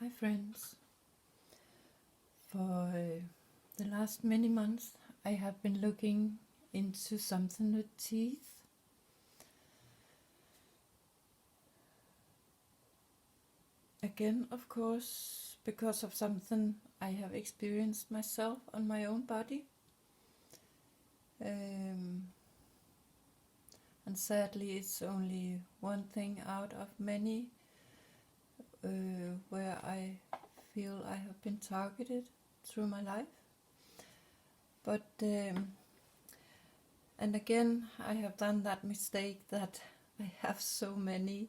Hi friends. For the last many months I have been looking into something with teeth. Again, of course, because of something I have experienced myself on my own body. And sadly it's only one thing out of many where I feel I have been targeted through my life. But and again I have done that mistake that I have so many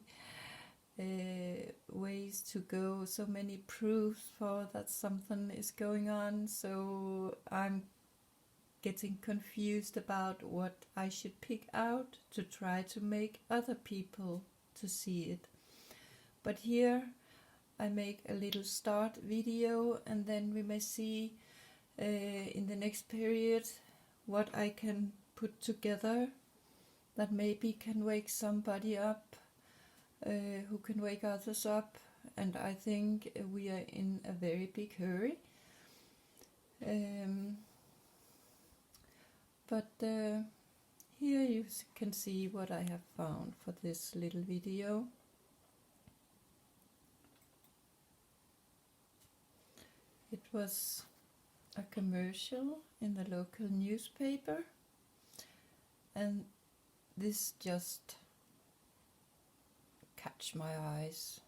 ways to go, so many proofs for that something is going on, so I'm getting confused about what I should pick out to try to make other people to see it. But here I make a little start video, and then we may see in the next period what I can put together that maybe can wake somebody up, who can wake others up. And I think we are in a very big hurry. But here you can see what I have found for this little video. It was a commercial in the local newspaper, and this just catch my eyes.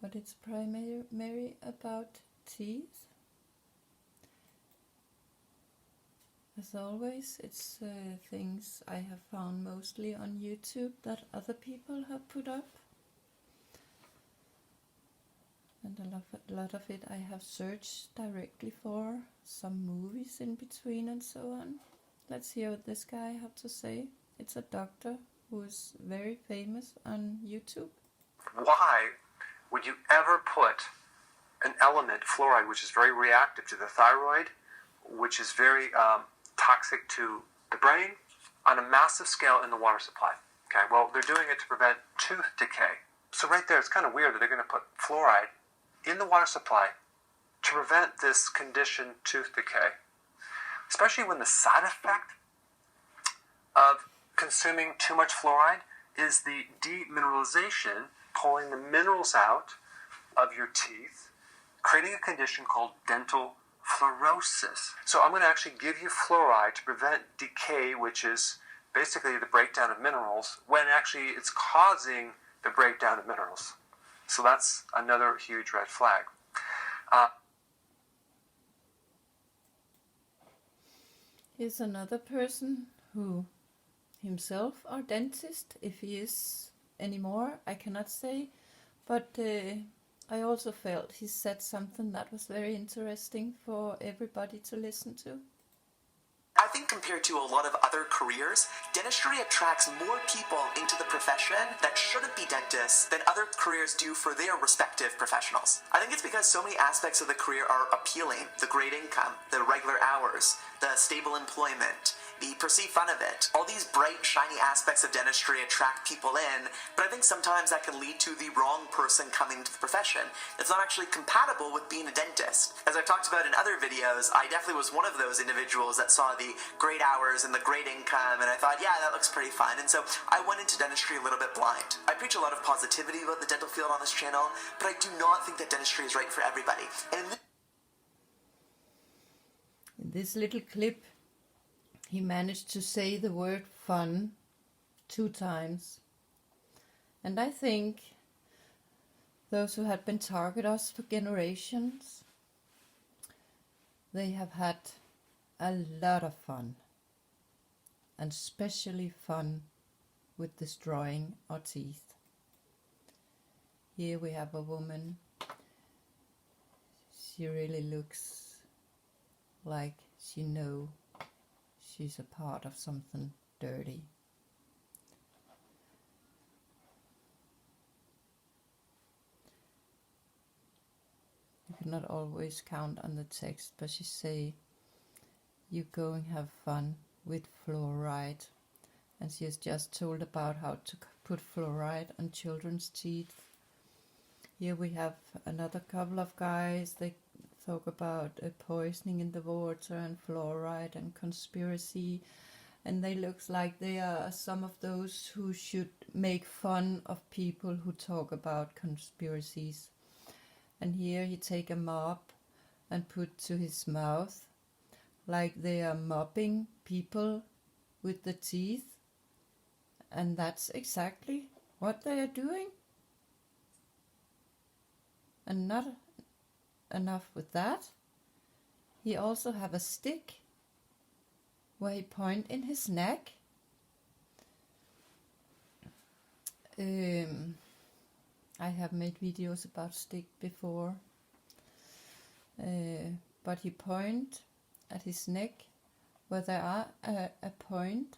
But it's primarily about teeth. As always, it's things I have found mostly on YouTube that other people have put up. And a lot of it I have searched directly for, some movies in between and so on. Let's hear what this guy had to say. It's a doctor who is very famous on YouTube. Why would you ever put an element, fluoride, which is very reactive to the thyroid, which is very toxic to the brain, on a massive scale in the water supply? Okay, well, they're doing it to prevent tooth decay. So right there, it's kind of weird that they're going to put fluoride in the water supply to prevent this condition, tooth decay. Especially when the side effect of consuming too much fluoride is the demineralization, pulling the minerals out of your teeth, creating a condition called dental fluorosis. So I'm going to actually give you fluoride to prevent decay, which is basically the breakdown of minerals, when actually it's causing the breakdown of minerals. So that's another huge red flag. Here's another person who himself are dentist, if he is anymore, I cannot say. But I also felt he said something that was very interesting for everybody to listen to. I think compared to a lot of other careers, dentistry attracts more people into the profession that shouldn't be dentists than other careers do for their respective professionals. I think it's because so many aspects of the career are appealing. The great income, the regular hours, the stable employment, the perceived fun of it. All these bright, shiny aspects of dentistry attract people in, but I think sometimes that can lead to the wrong person coming to the profession. It's not actually compatible with being a dentist. As I've talked about in other videos, I definitely was one of those individuals that saw the great hours and the great income, and I thought, yeah, that looks pretty fun. And so I went into dentistry a little bit blind. I preach a lot of positivity about the dental field on this channel, but I do not think that dentistry is right for everybody. And in this little clip, he managed to say the word fun 2 times. And I think those who had been targeted us for generations, they have had a lot of fun. And especially fun with destroying our teeth. Here we have a woman. She really looks like she knows she's a part of something dirty. You cannot always count on the text, but she say, you go and have fun with fluoride. And she has just told about how to put fluoride on children's teeth. Here we have another couple of guys. They talk about poisoning in the water and fluoride and conspiracy. And they look like they are some of those who should make fun of people who talk about conspiracies. And here he take a mop and put to his mouth, like they are mopping people with the teeth. And that's exactly what they are doing. And not enough with that, he also have a stick where he point in his neck. I have made videos about stick before, but he point at his neck where there are a point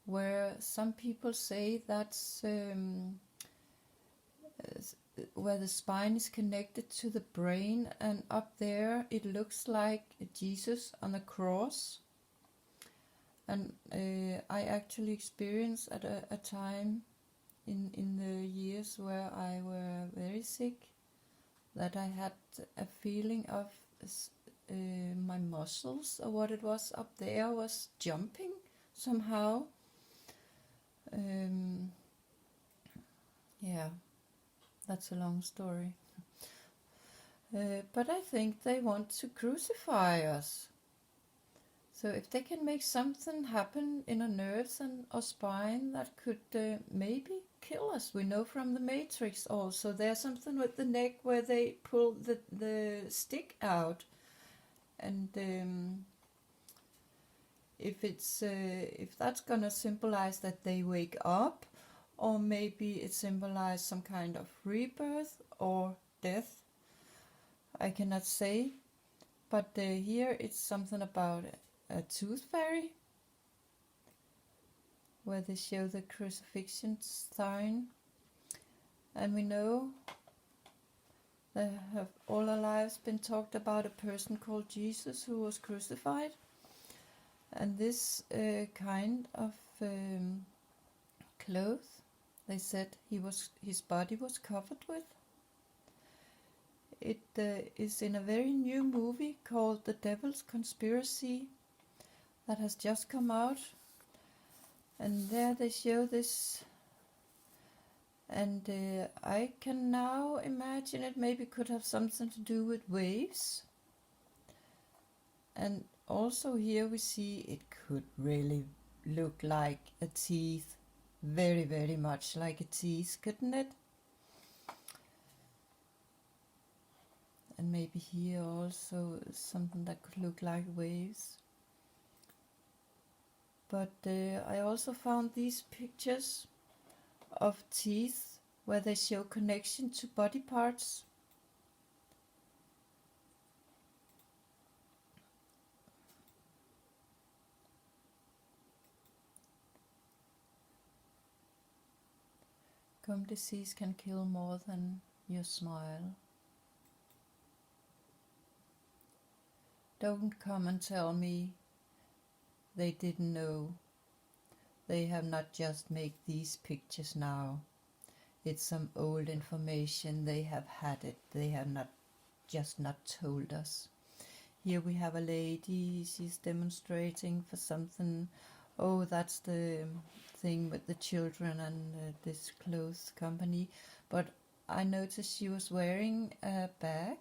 where some people say that's where the spine is connected to the brain, and up there it looks like Jesus on a cross. And I actually experienced at a time in the years where I were very sick that I had a feeling of my muscles, or what it was up there, was jumping somehow. Yeah, that's a long story. But I think they want to crucify us. So if they can make something happen in our nerves and our spine that could maybe kill us. We know from the Matrix also there's something with the neck where they pull the stick out. And if that's gonna symbolize that they wake up, or maybe it symbolizes some kind of rebirth or death, I cannot say. But here it's something about a tooth fairy, where they show the crucifixion sign. And we know there have all our lives been talked about a person called Jesus who was crucified. And this kind of clothes, they said his body was covered with. It is in a very new movie called The Devil's Conspiracy that has just come out. And there they show this. And I can now imagine it maybe could have something to do with waves. And also here we see it could really look like a teeth. Very, very much like a teeth, couldn't it? And maybe here also something that could look like waves. But I also found these pictures of teeth where they show connection to body parts. Gum disease can kill more than your smile. Don't come and tell me they didn't know. They have not just made these pictures now. It's some old information. They have had it. They have not told us. Here we have a lady. She's demonstrating for something. Oh, that's the thing with the children and this clothes company. But I noticed she was wearing a bag.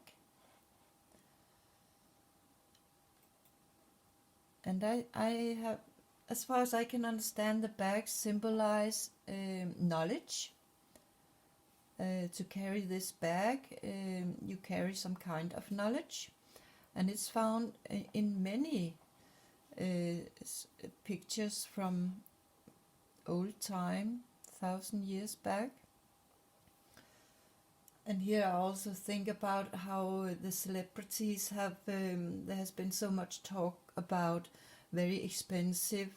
And I have, as far as I can understand, the bags symbolize knowledge. To carry this bag, you carry some kind of knowledge. And it's found in many pictures from old time, 1,000 years back. And here I also think about how the celebrities have, there has been so much talk about very expensive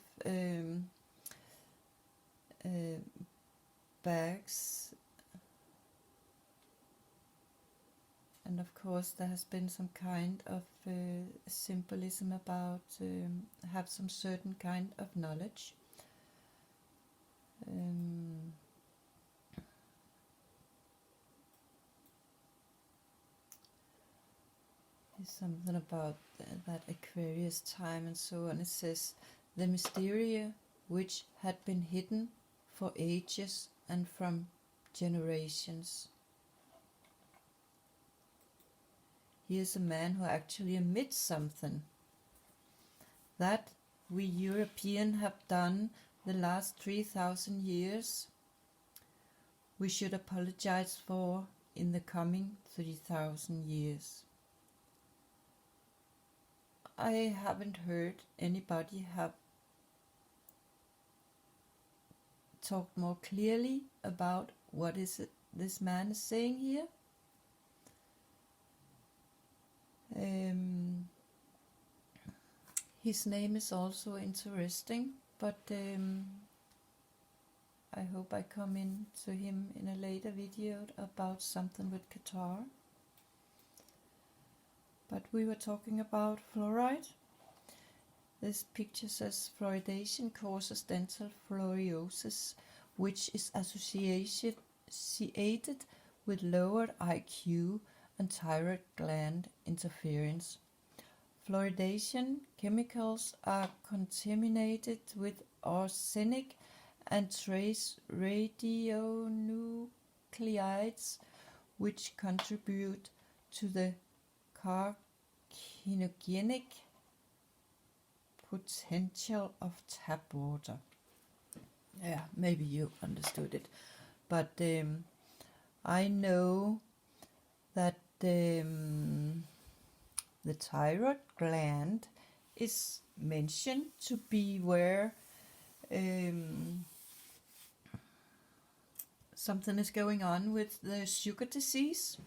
bags. And of course there has been some kind of symbolism about have some certain kind of knowledge. There's something about that Aquarius time and so on. It says, the mysteria which had been hidden for ages and from generations. Here's a man who actually admits something that we European have done the last 3,000 years. We should apologize for in the coming 3,000 years. I haven't heard anybody have talked more clearly about what is it this man is saying here. His name is also interesting, but I hope I come in to him in a later video about something with Qatar. But we were talking about fluoride. This picture says fluoridation causes dental fluorosis, which is associated with lowered IQ and thyroid gland interference. Fluoridation chemicals are contaminated with arsenic and trace radionuclides, which contribute to the carcinogenic potential of tap water. Yeah, maybe you understood it, but I know that the thyroid gland is mentioned to be where something is going on with the sugar disease.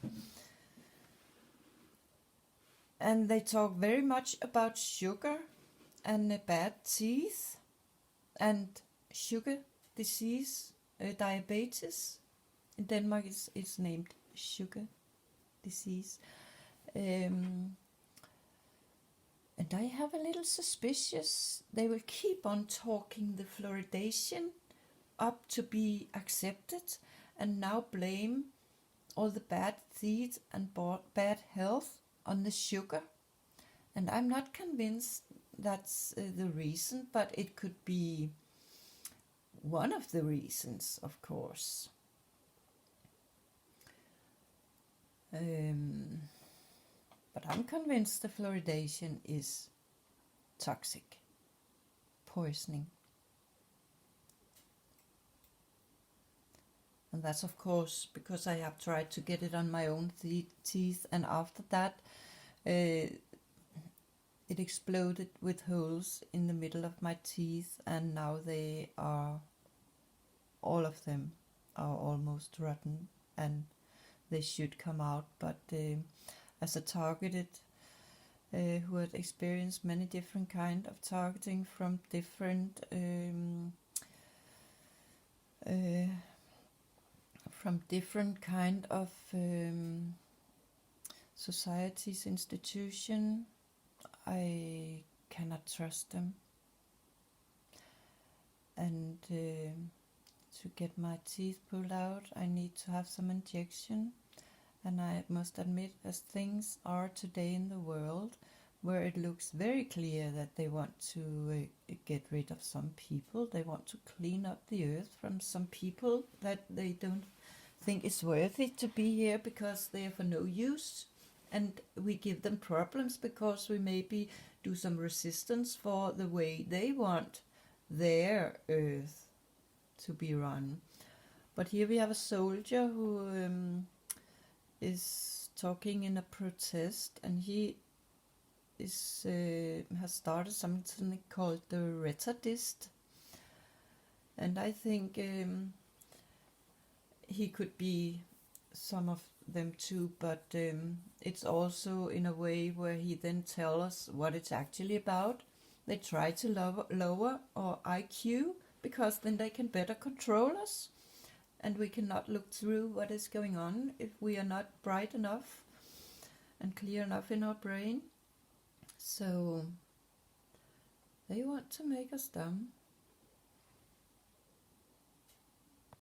And they talk very much about sugar and bad teeth and sugar disease, diabetes. In Denmark it's named sugar disease. And I have a little suspicious they will keep on talking the fluoridation up to be accepted and now blame all the bad teeth and bad health on the sugar. And I'm not convinced that's the reason, but it could be one of the reasons, of course. But I'm convinced the fluoridation is toxic, poisoning. And that's of course because I have tried to get it on my own teeth, and after that it exploded with holes in the middle of my teeth, and now all of them are almost rotten and they should come out. But as a targeted who had experienced many different kind of targeting from different kind of societies, institution, I cannot trust them. And to get my teeth pulled out, I need to have some injection. And I must admit, as things are today in the world, where it looks very clear that they want to get rid of some people, they want to clean up the earth from some people that they don't think is worthy to be here because they are for no use, and we give them problems because we maybe do some resistance for the way they want their earth to be run. But here we have a soldier who is talking in a protest, and he is has started something called the retardist, and I think he could be some of them too, but it's also in a way where he then tells us what it's actually about. They try to lower our IQ because then they can better control us, and we cannot look through what is going on if we are not bright enough and clear enough in our brain. So they want to make us dumb.